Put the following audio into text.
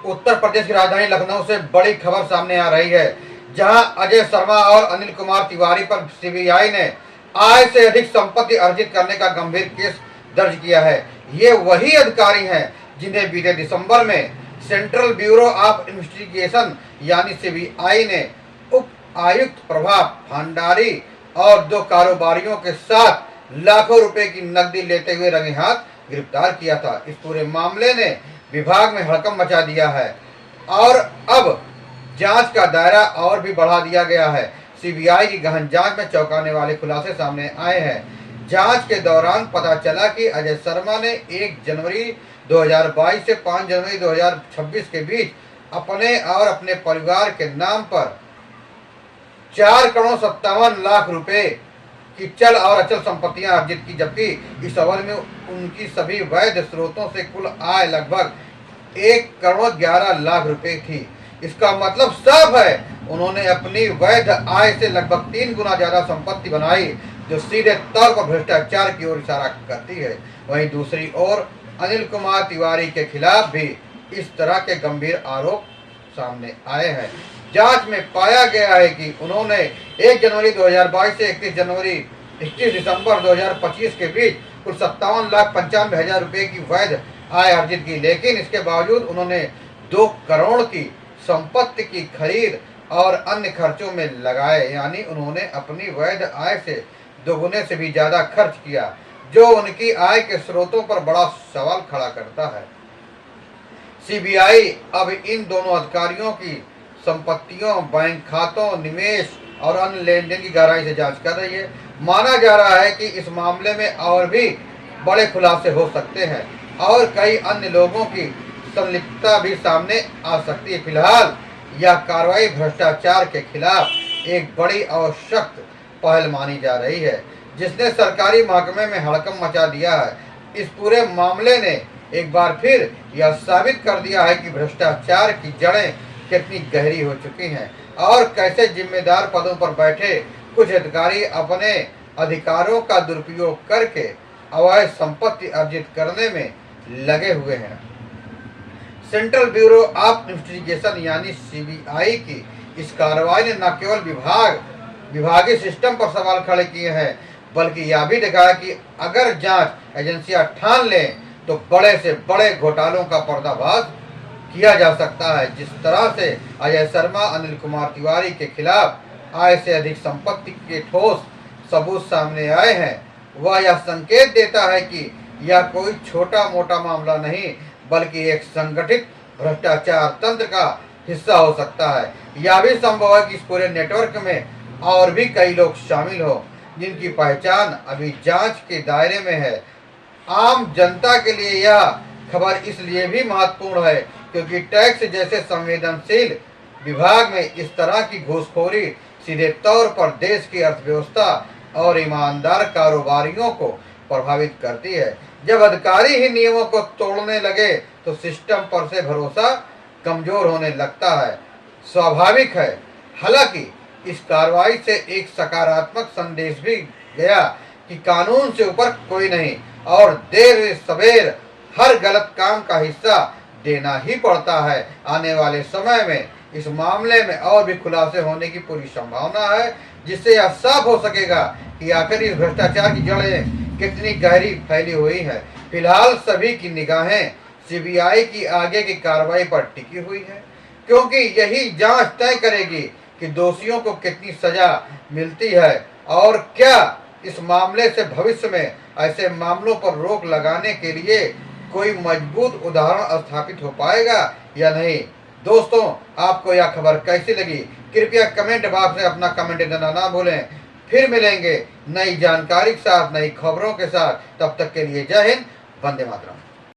उत्तर प्रदेश की राजधानी लखनऊ से बड़ी खबर सामने आ रही है, जहां अजय शर्मा और अनिल कुमार तिवारी पर सीबीआई ने आय से अधिक संपत्ति अर्जित करने का गंभीर केस दर्ज किया है। ये वही अधिकारी हैं जिन्हें बीते दिसंबर में सेंट्रल ब्यूरो ऑफ इन्वेस्टिगेशन यानी सीबीआई ने उप आयुक्त प्रभा भंडारी और 2 कारोबारियों के साथ लाखों रुपए की नकदी लेते हुए रंगे हाथ गिरफ्तार किया था। इस पूरे मामले ने विभाग में हड़कंप मचा दिया है और अब जांच का दायरा और भी बढ़ा दिया गया है। सीबीआई की गहन जांच में चौंकाने वाले खुलासे सामने आए हैं। जांच के दौरान पता चला कि अजय शर्मा ने 1 जनवरी 2022 से 5 जनवरी 2026 के बीच अपने और अपने परिवार के नाम पर 4 करोड़ 57 लाख रुपए की चल और अचल संपत्तियां अर्जित की, जबकि इस अवधि में उनकी सभी वैध स्रोतों से कुल आय लगभग 1 करोड़ 11 लाख रुपए थी। इसका मतलब साफ है, उन्होंने अपनी वैध आय से लगभग 3 गुना ज्यादा संपत्ति बनाई, जो सीधे तौर पर भ्रष्टाचार की ओर इशारा करती है। वहीं दूसरी ओर अनिल कुमार तिवारी के खिलाफ भी इस तरह के गंभीर आरोप सामने आए हैं। जांच में पाया गया है कि उन्होंने 1 जनवरी 2022 से 31 दिसंबर 2025 के बीच कुल 57,95,000 रुपए की वैध आय अर्जित की, लेकिन इसके बावजूद उन्होंने 2 करोड़ की संपत्ति की खरीद और अन्य खर्चों में लगाए, यानी उन्होंने अपनी वैध आय से 2 गुने से भी ज्यादा खर्च किया, जो उनकी आय के स्रोतों पर बड़ा सवाल खड़ा करता है। सीबीआई अब इन दोनों अधिकारियों की संपत्तियों, बैंक खातों, निवेश और अन्य लेन देन की गहराई से जांच कर रही है। माना जा रहा है कि इस मामले में और भी बड़े खुलासे हो सकते हैं और कई अन्य लोगों की संलिप्तता भी सामने आ सकती है। फिलहाल यह कार्रवाई भ्रष्टाचार के खिलाफ एक बड़ी और सख्त पहल मानी जा रही है, जिसने सरकारी महकमे में हड़कंप मचा दिया है। इस पूरे मामले ने एक बार फिर यह साबित कर दिया है कि भ्रष्टाचार की जड़ें कितनी गहरी हो चुकी हैं और कैसे जिम्मेदार पदों पर बैठे कुछ अधिकारी अपने अधिकारों का दुरुपयोग करके अवैध संपत्ति अर्जित करने में लगे हुए हैं। सेंट्रल ब्यूरो ऑफ इन्वेस्टिगेशन यानी सीबीआई की इस कार्रवाई ने न केवल विभागीय सिस्टम पर सवाल खड़े किए हैं, बल्कि यह भी दिखाया कि अगर जांच एजेंसियां ठान लें तो बड़े से बड़े घोटालों का पर्दाफाश किया जा सकता है। जिस तरह से अजय शर्मा, अनिल कुमार तिवारी के खिलाफ आय से अधिक संपत्ति के ठोस सबूत सामने आए हैं, वह यह संकेत देता है कि यह कोई छोटा मोटा मामला नहीं, बल्कि एक संगठित भ्रष्टाचार तंत्र का हिस्सा हो सकता है। यह भी संभव है कि इस पूरे नेटवर्क में और भी कई लोग शामिल हो, जिनकी पहचान अभी जांच के दायरे में है। आम जनता के लिए यह खबर इसलिए भी महत्वपूर्ण है क्योंकि टैक्स जैसे संवेदनशील विभाग में इस तरह की घूसखोरी सीधे तौर पर देश की अर्थव्यवस्था और ईमानदार कारोबारियों को प्रभावित करती है। जब अधिकारी ही नियमों को तोड़ने लगे तो सिस्टम पर से भरोसा कमजोर होने लगता है। स्वाभाविक है। हालांकि इस कार्रवाई से एक सकारात्मक संदेश भी गया कि कानून से ऊपर कोई नहीं और देर सवेर हर गलत काम का हिस्सा देना ही पड़ता है। आने वाले समय में इस मामले में और भी खुलासे होने की पूरी संभावना है, जिससे यह साफ हो सकेगा कि आखिर इस भ्रष्टाचार की जड़ें कितनी गहरी फैली हुई है। फिलहाल सभी की निगाहें सीबीआई की आगे की कार्रवाई पर टिकी हुई है, क्योंकि यही जांच तय करेगी कि दोषियों को कितनी सजा मिलती है और क्या इस मामले से भविष्य में ऐसे मामलों पर रोक लगाने के लिए कोई मजबूत उदाहरण स्थापित हो पाएगा या नहीं। दोस्तों, आपको यह खबर कैसी लगी? कृपया कमेंट बॉक्स में अपना कमेंट देना ना भूलें। फिर मिलेंगे नई जानकारी के साथ, नई खबरों के साथ। तब तक के लिए जय हिंद, वंदे मातरम।